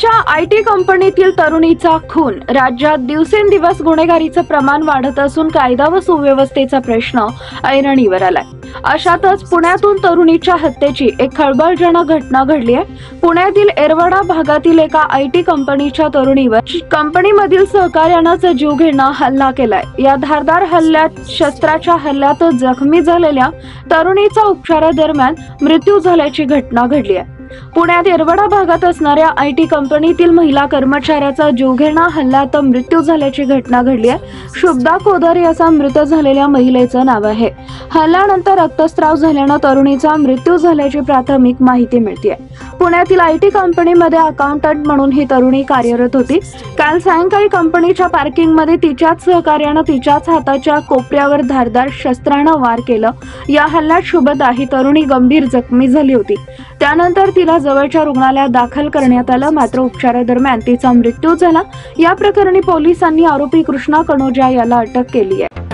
पुण्याच्या आयटी कंपनीतील तरुणीचा खून. राज्यात दिवसेंदिवस गुन्हेगारीचं प्रमाण वाढत असून कायदा व सुव्यवस्थेचा प्रश्न ऐरणीवर आलाय. अशातच पुण्यातून तरुणीच्या हत्येची एक खळबळजनक घटना घडली आहे. पुण्यातील येरवडा भागातील एका आयटी कंपनीच्या तरुणीवर कंपनीमधील सहकार्यानंच जीवघेणा हल्ला केलाय. या धारदार हल्ल्यात शस्त्राच्या हल्ल्यात जखमी झालेल्या तरुणीचा उपचारादरम्यान मृत्यू झाल्याची घटना घडली आहे. पुण्यात येरवडा भागात असणाऱ्या आयटी कंपनीतील महिला कर्मचाऱ्याचा जीवघेणा हल्ल्यात मृत्यू झाल्याची घटना घडली आहे. शुभदा कोदर असा मृत झालेल्या महिलेचं नाव आहे. हल्ल्यानंतर रक्तस्राव झाल्यानं तरुणीचा मृत्यू झाल्याची प्राथमिक माहिती मिळते. पुण्यातील आयटी कंपनीमध्ये अकाउंटंट म्हणून ही तरुणी कार्यरत होती. काल सायंकाळी कंपनीच्या पार्किंगमध्ये तिच्याच सहकार्यानं तिच्याच हाताच्या कोपऱ्यावर धारदार शस्त्रानं वार केलं. या हल्ल्यात शुभदा ही तरुणी गंभीर जखमी झाली होती. त्यानंतर तिला जवळच्या रुग्णालयात दाखल करण्यात आलं, मात्र उपचारादरम्यान तिचा मृत्यू झाला. या प्रकरणी पोलिसांनी आरोपी कृष्णा कनोजा याला अटक केली आहे.